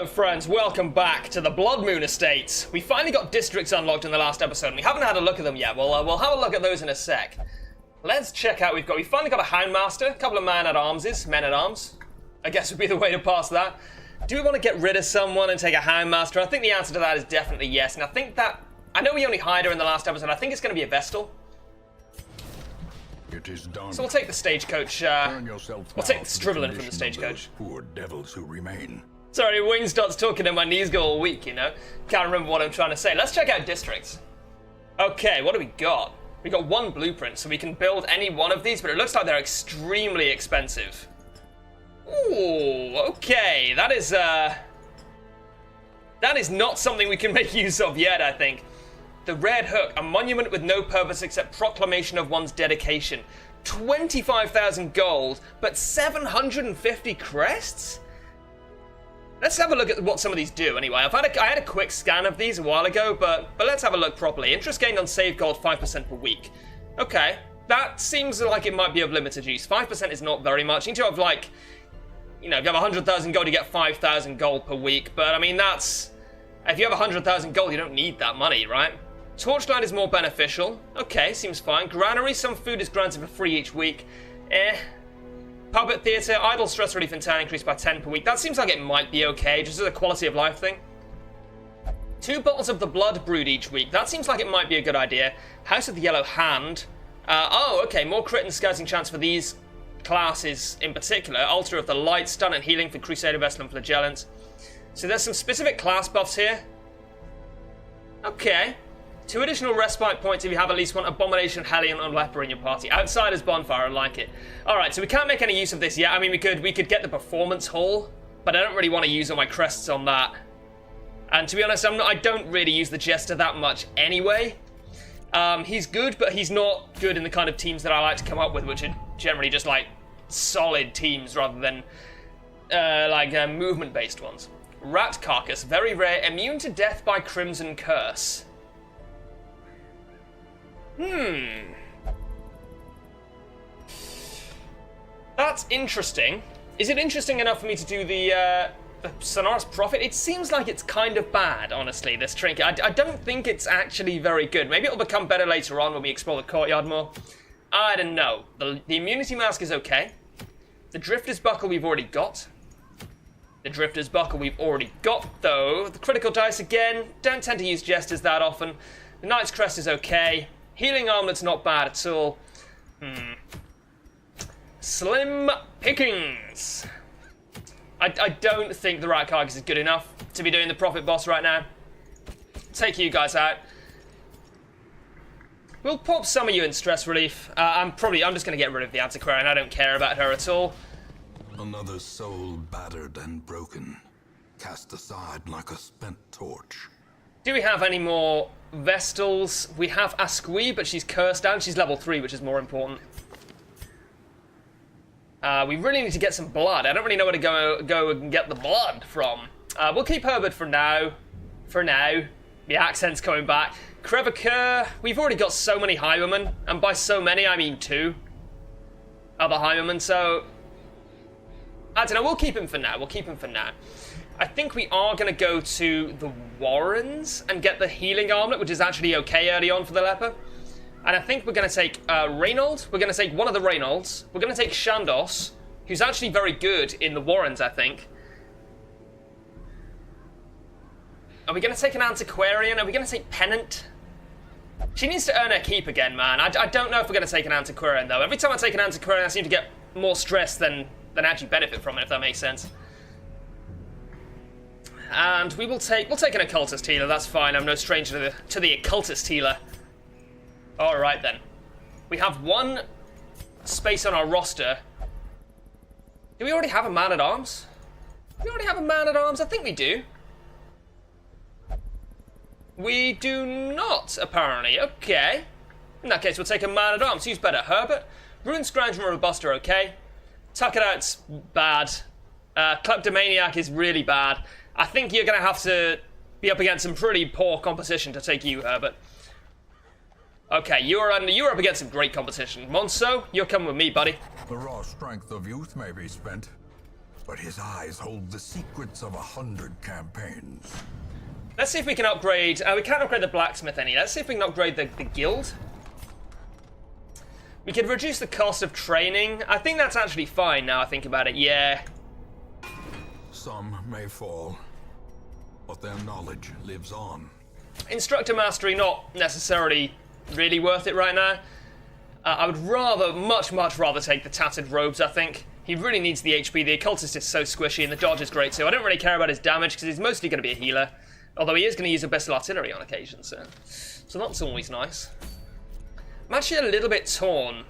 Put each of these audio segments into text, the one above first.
Hello friends, welcome back to the Bloodmoon Estates. We finally got districts unlocked in the last episode and we haven't had a look at them yet. We'll have a look at those in a sec. Let's check out, we finally got a Houndmaster, a couple of men-at-arms. I guess would be the way to pass that. Do we want to get rid of someone and take a Houndmaster? I think the answer to that is definitely yes, and I know we only hired her in the last episode, I think it's going to be a Vestal. It is done. So we'll take the stagecoach, we'll take the Strivelin from the stagecoach. Poor devils who remain. Sorry, Wingstot's talking and my knees go all weak, you know? Can't remember what I'm trying to say. Let's check out districts. Okay, what do we got? We got one blueprint, so we can build any one of these, but it looks like they're extremely expensive. Ooh, okay, that is not something we can make use of yet, I think. The Red Hook, a monument with no purpose except proclamation of one's dedication. 25,000 gold, but 750 crests? Let's have a look at what some of these do anyway. I had a quick scan of these a while ago, but let's have a look properly. Interest gained on save gold 5% per week. Okay, that seems like it might be of limited use. 5% is not very much. You need to have like, you know, if you have 100,000 gold, you get 5,000 gold per week. But I mean, that's, if you have 100,000 gold, you don't need that money, right? Torchlight is more beneficial. Okay, seems fine. Granary, some food is granted for free each week. Puppet Theatre, idle stress relief in town increased by 10 per week. That seems like it might be okay, just as a quality of life thing. 2 bottles of the blood brewed each week. That seems like it might be a good idea. House of the Yellow Hand. Oh, okay, more crit and scouting chance for these classes in particular. Altar of the Light, stun and healing for Crusader, Vestal, and Flagellant. So there's some specific class buffs here. Okay. 2 additional respite points if you have at least one Abomination, Hellion, or Leper in your party. Outsiders Bonfire, I like it. Alright, so we can't make any use of this yet. I mean, we could get the Performance Hall, but I don't really want to use all my crests on that. And to be honest, I don't really use the Jester that much anyway. He's good, but he's not good in the kind of teams that I like to come up with, which are generally just like solid teams rather than movement-based ones. Rat Carcass, very rare, immune to death by Crimson Curse. That's interesting. Is it interesting enough for me to do the Sonorous Prophet? It seems like it's kind of bad, honestly, this trinket. I don't think it's actually very good. Maybe it'll become better later on when we explore the courtyard more. I don't know. The immunity mask is okay. The Drifter's Buckle we've already got. The critical dice again. Don't tend to use Jesters that often. The Knight's Crest is okay. Healing Armlet's not bad at all. Slim pickings. I don't think the Rat Carcass is good enough to be doing the Prophet boss right now. Take you guys out. We'll pop some of you in stress relief. I'm just going to get rid of the Antiquarian. I don't care about her at all. Another soul battered and broken, cast aside like a spent torch. Do we have any more Vestals? We have Asqui, but she's cursed down. She's level 3, which is more important. We really need to get some blood. I don't really know where to go and get the blood from. We'll keep Herbert for now. The accent's coming back. Crevaker. We've already got so many Highwaymen, and by so many, I mean 2 other Highwaymen, so I don't know, we'll keep him for now. I think we are going to go to the Warrens and get the healing armlet, which is actually okay early on for the Leper. And I think we're going to take Reynold. We're going to take one of the Reynolds. We're going to take Shandos, who's actually very good in the Warrens, I think. Are we going to take an Antiquarian? Are we going to take Pennant? She needs to earn her keep again, man. I don't know if we're going to take an Antiquarian, though. Every time I take an Antiquarian, I seem to get more stress than actually benefit from it, if that makes sense. And we'll take an occultist healer. That's fine. I'm no stranger to the occultist healer. All right then. We have 1 space on our roster. Do we already have a man-at-arms? I think we do. We do not, apparently. Okay. In that case, we'll take a man-at-arms. Who's better, Herbert? Ruin Scrounge and Robust are okay. Tuck It Out's bad. Kleptomaniac is really bad. I think you're going to have to be up against some pretty poor competition to take you, Herbert. Okay, you're up against some great competition. Monso, you're coming with me, buddy. The raw strength of youth may be spent, but his eyes hold the secrets of 100 campaigns. Let's see if we can upgrade... we can't upgrade the blacksmith any. Let's see if we can upgrade the guild. We could reduce the cost of training. I think that's actually fine now I think about it. Yeah. Some may fall, but their knowledge lives on. Instructor mastery, not necessarily really worth it right now. I would rather, much rather take the tattered robes, I think. He really needs the HP. The occultist is so squishy, and the dodge is great too. I don't really care about his damage, because he's mostly going to be a healer. Although he is going to use abyssal artillery on occasion, so that's always nice. I'm actually a little bit torn.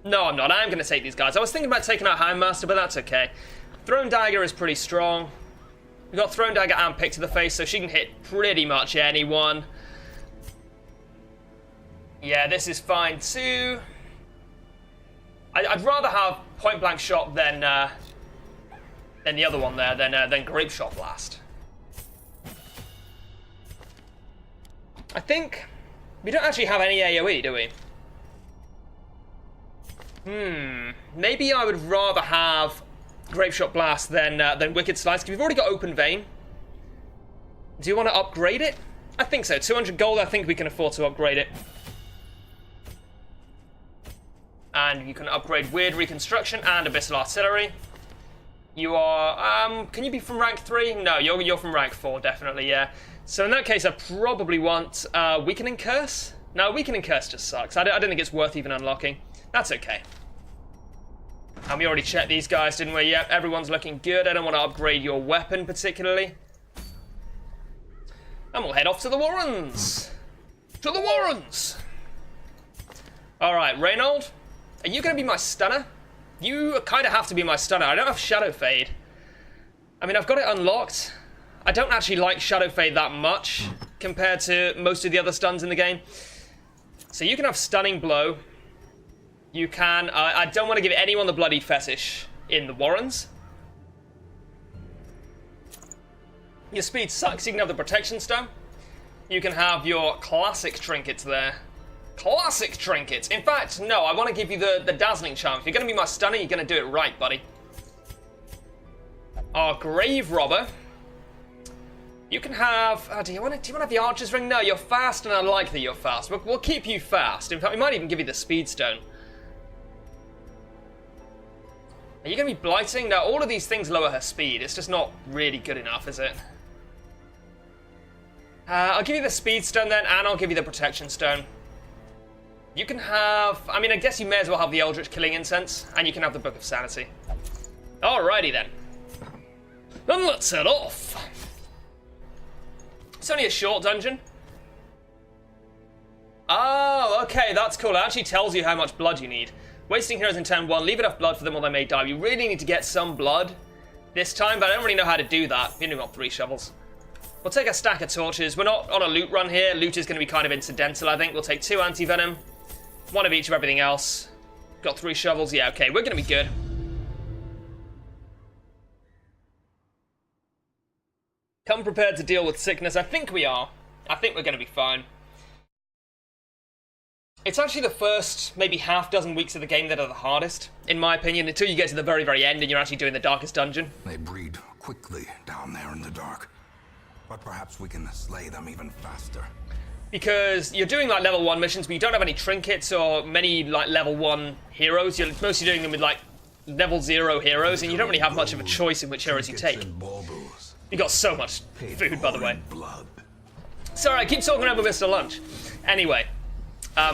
No, I'm not. I am going to take these guys. I was thinking about taking out Houndmaster, but that's okay. Thrown Dagger is pretty strong. We've got Thrown Dagger and Pick to the face, so she can hit pretty much anyone. Yeah, this is fine too. I'd rather have Point Blank Shot than the other one there, than Grape Shot Blast. I think we don't actually have any AoE, do we? Maybe I would rather have Grape Shot Blast than Wicked Slice, because we've already got Open Vein. Do you want to upgrade it? I think so. 200 gold, I think we can afford to upgrade it. And you can upgrade Weird Reconstruction and Abyssal Artillery. You are, can you be from rank 3? No, you're from rank 4, definitely, yeah. So in that case, I probably want Weakening Curse. No, Weakening Curse just sucks. I don't think it's worth even unlocking. That's okay. And we already checked these guys, didn't we? Yep, everyone's looking good. I don't want to upgrade your weapon particularly. And we'll head off to the Warrens. To the Warrens! Alright, Reynold, are you going to be my stunner? You kind of have to be my stunner. I don't have Shadow Fade. I mean, I've got it unlocked. I don't actually like Shadow Fade that much compared to most of the other stuns in the game. So you can have Stunning Blow. You can... I don't want to give anyone the Bloody Fetish in the Warrens. Your speed sucks. You can have the Protection Stone. You can have your classic trinkets there. Classic trinkets. In fact, no, I want to give you the Dazzling Charm. If you're going to be my stunner, you're going to do it right, buddy. Our Grave Robber. You can have... do you want to have the Archer's Ring? No, you're fast, and I like that you're fast. We'll keep you fast. In fact, we might even give you the Speed Stone. Are you going to be Blighting? No, all of these things lower her speed. It's just not really good enough, is it? I'll give you the Speed Stone then, and I'll give you the Protection Stone. You can have... I mean, I guess you may as well have the Eldritch Killing Incense, and you can have the Book of Sanity. Alrighty then. Then let's head off. It's only a short dungeon. Oh, okay, that's cool. It actually tells you how much blood you need. Wasting heroes in turn 1, leave enough blood for them or they may die. You really need to get some blood this time, but I don't really know how to do that. We only got 3 shovels. We'll take a stack of torches. We're not on a loot run here. Loot is going to be kind of incidental, I think. We'll take 2 anti-venom. 1 of each of everything else. Got 3 shovels. Yeah, okay, we're going to be good. Come prepared to deal with sickness. I think we are. I think we're going to be fine. It's actually the first, maybe half dozen weeks of the game that are the hardest, in my opinion, until you get to the very, very end and you're actually doing the darkest dungeon. They breed quickly down there in the dark. But perhaps we can slay them even faster. Because you're doing like level 1 missions, but you don't have any trinkets or many like level 1 heroes. You're mostly doing them with like level 0 heroes, and you don't really have much of a choice in which heroes you take. You got so much food, by the way. Sorry, I keep talking over Mr. Lunch. Anyway,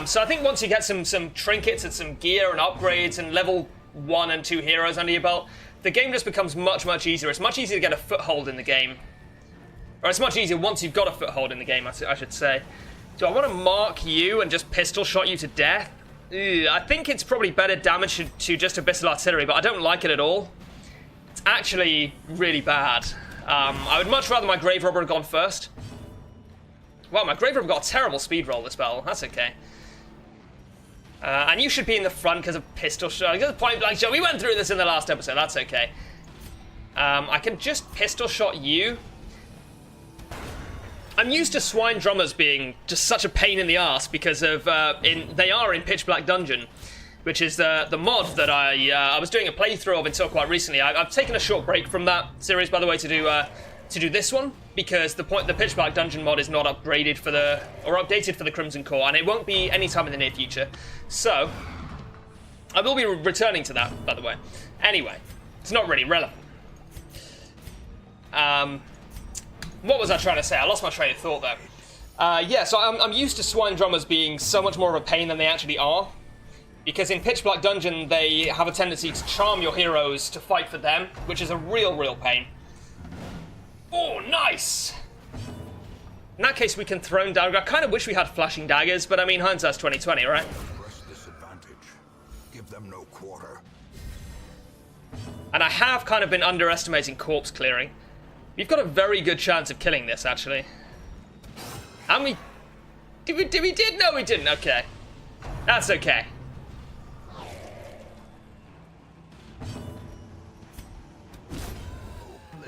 so I think once you get some trinkets and some gear and upgrades and level 1 and 2 heroes under your belt, the game just becomes much, much easier. It's much easier to get a foothold in the game. Or it's much easier once you've got a foothold in the game, I should say. Do I want to mark you and just pistol shot you to death? Ugh, I think it's probably better damage to just Abyssal Artillery, but I don't like it at all. It's actually really bad. I would much rather my Grave Robber had gone first. Wow, my Grave Robber got a terrible speed roll this battle. That's okay. And you should be in the front because of pistol shot. Point blank shot. We went through this in the last episode. That's okay. I can just pistol shot you. I'm used to Swine Drummers being just such a pain in the ass because of they are in Pitch Black Dungeon, which is the mod that I was doing a playthrough of until quite recently. I've taken a short break from that series, by the way, to do this one, because the Pitch Black Dungeon mod is not updated for the Crimson Core, and it won't be anytime in the near future. So I will be returning to that, by the way. Anyway, it's not really relevant. What was I trying to say? I lost my train of thought there. Yeah, so I'm used to Swine Drummers being so much more of a pain than they actually are. Because in Pitch Black Dungeon, they have a tendency to charm your heroes to fight for them, which is a real pain. Oh, nice! In that case, we can throw down. I kind of wish we had flashing daggers, but I mean, hindsight's 2020, right? Press this advantage. Give them no quarter. And I have kind of been underestimating corpse clearing. We've got a very good chance of killing this, actually. And we... Did we? No, we didn't. Okay. That's okay.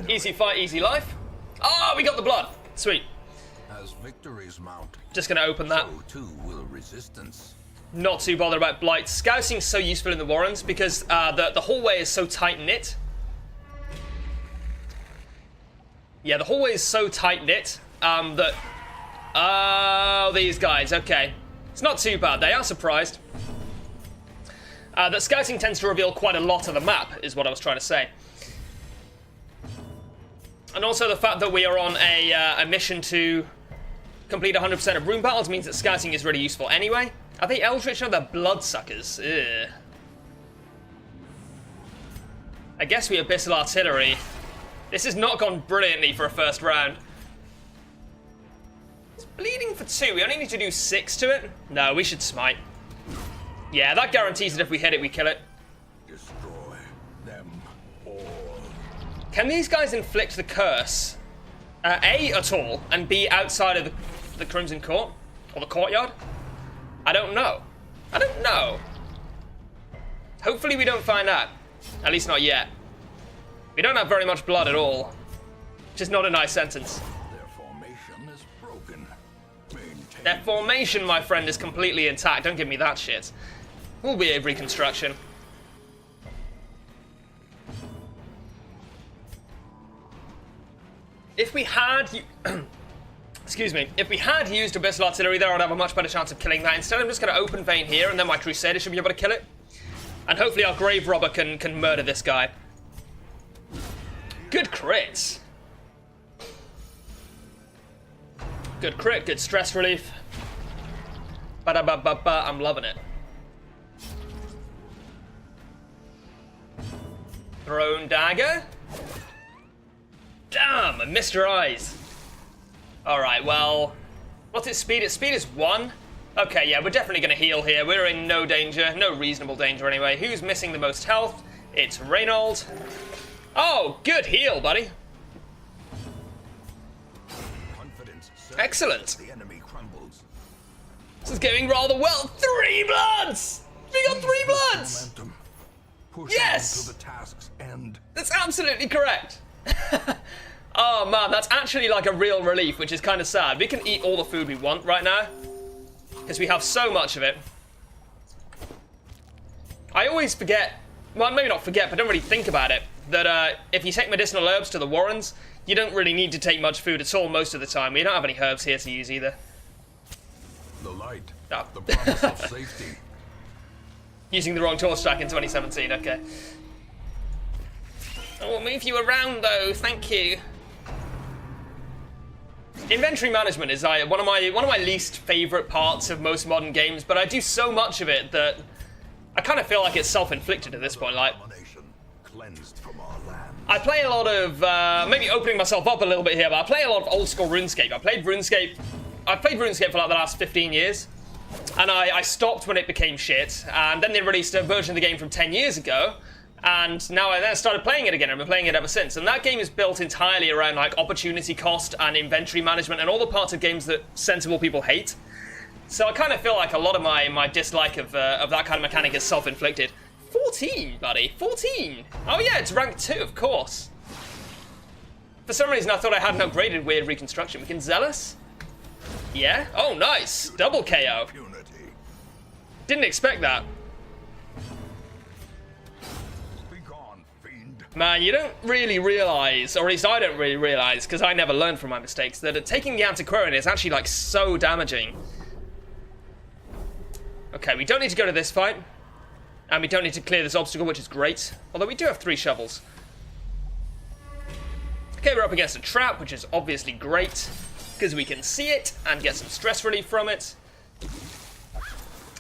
Easy fight, easy life. Oh, we got the blood. Sweet. As victories mount, Just gonna open that. so too will resistance. Not too bothered about blight. Scouting's so useful in the Warrens because the hallway is so tight-knit. Yeah, the hallway is so tight-knit that... Oh, these guys. Okay. It's not too bad. They are surprised. That scouting tends to reveal quite a lot of the map, is what I was trying to say. And also the fact that we are on a mission to complete 100% of room battles means that scouting is really useful anyway. Are they Eldritch or they're bloodsuckers? Ugh. I guess we Abyssal Artillery. This has not gone brilliantly for a first round. It's bleeding for 2. We only need to do 6 to it. No, we should smite. Yeah, that guarantees that if we hit it, we kill it. Destroy them all. Can these guys inflict the curse? A, at all, and B, outside of the Crimson Court? Or the courtyard? I don't know. I don't know. Hopefully we don't find out. At least not yet. We don't have very much blood at all. Which is not a nice sentence. Their formation is broken. Maintain. Their formation, my friend, is completely intact. Don't give me that shit. We'll be a reconstruction. If we had... Excuse me. If we had used Abyssal Artillery there, I'd have a much better chance of killing that. Instead, I'm just going to open vein here, and then my Crusader should be able to kill it. And hopefully our Grave Robber can murder this guy. Good crits. Good crit, good stress relief. Ba-da-ba-ba-ba, I'm loving it. Thrown dagger. Damn, I missed her eyes. Alright, well... What's its speed? Its speed is 1. Okay, yeah, we're definitely going to heal here. We're in no danger. No reasonable danger, anyway. Who's missing the most health? It's Reynold. Oh, good heal, buddy. Confidence surges Excellent. as the enemy crumbles. This is going rather well. 3 bloods! We got 3 bloods! Momentum. Push Yes! on to the task's end. That's absolutely correct. Oh man, that's actually like a real relief, which is kind of sad. We can eat all the food we want right now, because we have so much of it. I always forget, well maybe not forget, but don't really think about it, that if you take medicinal herbs to the Warrens, you don't really need to take much food at all most of the time. We don't have any herbs here to use either. The light. Oh. The promise of safety. Using the wrong torch track in 2017, okay. I will move you around though, thank you. Inventory management is one of my least favorite parts of most modern games, but I do so much of it that I kind of feel like it's self-inflicted at this point. Like, Cleansed from our land. I play a lot of maybe opening myself up a little bit here, but I play a lot of old school RuneScape. I've played RuneScape for like the last 15 years, and I stopped when it became shit, and then they released a version of the game from 10 years ago. And now I then started playing it again. I've been playing it ever since. And that game is built entirely around like opportunity cost and inventory management and all the parts of games that sensible people hate. So I kind of feel like a lot of my dislike of that kind of mechanic is self-inflicted. 14, buddy. 14. Oh yeah, it's rank 2, of course. For some reason, I thought I hadn't upgraded Weird Reconstruction. We can Zealous? Yeah? Oh, nice. Double KO. Unity. Didn't expect that. Man, you don't really realise, or at least I don't really realise, because I never learned from my mistakes, that taking the Antiquarian is actually, like, so damaging. Okay, we don't need to go to this fight. And we don't need to clear this obstacle, which is great. Although we do have 3 shovels. Okay, we're up against a trap, which is obviously great, because we can see it and get some stress relief from it.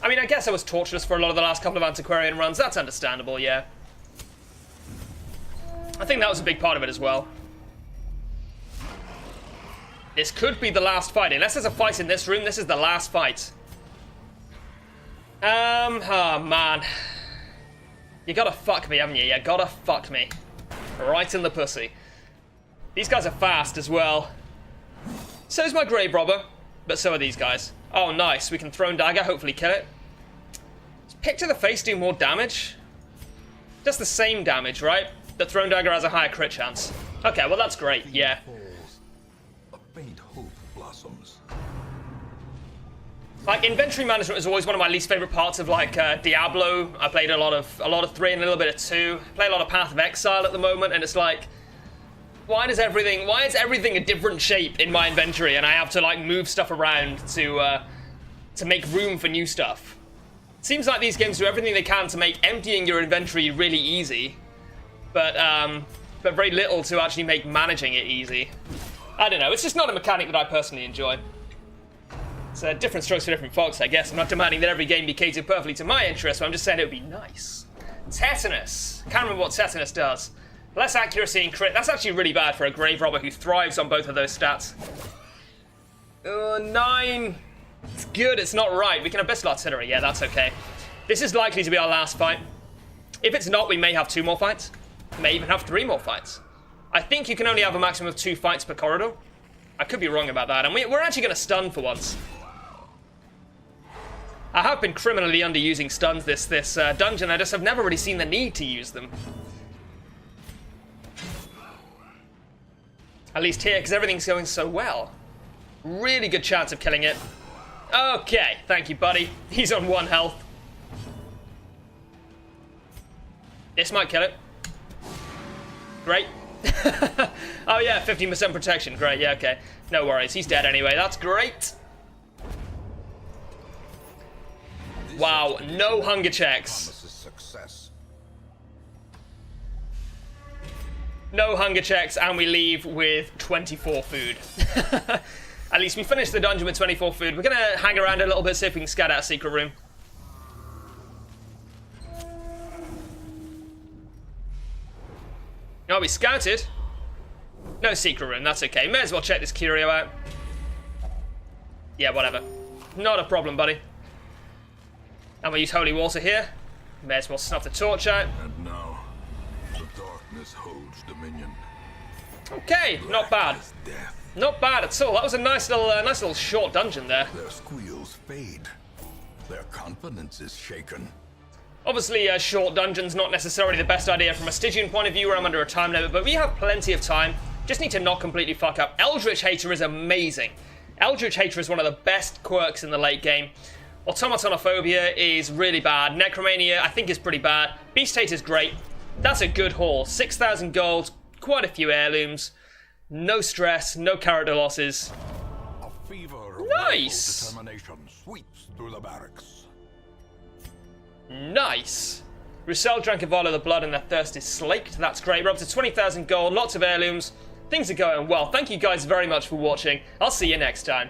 I mean, I guess I was torturous for a lot of the last couple of Antiquarian runs. That's understandable, yeah. I think that was a big part of it as well. This could be the last fight. Unless there's a fight in this room, this is the last fight. Oh man. You gotta fuck me, haven't you? You gotta fuck me. Right in the pussy. These guys are fast as well. So is my Grave Robber, but so are these guys. Oh nice, we can Thrown Dagger, hopefully kill it. Does Pick to the face do more damage? Does the same damage, right? The Thrown Dagger has a higher crit chance. Okay, well that's great, yeah. A faint hope blossoms. Like, inventory management is always one of my least favorite parts of, like, Diablo. I played a lot of 3 and a little bit of 2. Play a lot of Path of Exile at the moment, and it's like, why is everything a different shape in my inventory, and I have to, like, move stuff around to make room for new stuff? It seems like these games do everything they can to make emptying your inventory really easy, but very little to actually make managing it easy. I don't know, it's just not a mechanic that I personally enjoy. It's different strokes for different folks, I guess. I'm not demanding that every game be catered perfectly to my interests, but I'm just saying it would be nice. Tetanus. Can't remember what Tetanus does. Less accuracy and crit. That's actually really bad for a Grave Robber who thrives on both of those stats. 9. It's good, it's not right. We can Abyssal Artillery. Yeah, that's okay. This is likely to be our last fight. If it's not, we may have 2 more fights. May even have 3 more fights. I think you can only have a maximum of 2 fights per corridor. I could be wrong about that, and we're actually going to stun for once. I have been criminally underusing stuns this dungeon. I just have never really seen the need to use them. At least here, because everything's going so well. Really good chance of killing it. Okay, thank you, buddy. He's on 1 health. This might kill it. Great. Oh yeah, 15% protection. Great, yeah, okay. No worries, he's dead anyway. That's great. Wow, no hunger checks. Success. No hunger checks, and we leave with 24 food. At least we finished the dungeon with 24 food. We're gonna hang around a little bit, see if we can scout out a secret room. Oh, we scouted. No secret room, that's okay. May as well check this curio out. Yeah, whatever. Not a problem, buddy. And we'll use Holy Water here. May as well snuff the torch out. And now, the darkness holds dominion. Okay, not bad. Death. Not bad at all. That was a nice little short dungeon there. Their squeals fade. Their confidence is shaken. Obviously, a short dungeon's not necessarily the best idea from a Stygian point of view where I'm under a time limit, but we have plenty of time. Just need to not completely fuck up. Eldritch Hater is amazing. Eldritch Hater is one of the best quirks in the late game. Automatonophobia is really bad. Necromania, I think, is pretty bad. Beast Hater is great. That's a good haul. 6,000 gold, quite a few heirlooms. No stress, no character losses. A fever of Nice! determination sweeps through the barracks. Nice. Roussel drank a vial of the blood and their thirst is slaked. That's great. We're up to 20,000 gold, lots of heirlooms. Things are going well. Thank you guys very much for watching. I'll see you next time.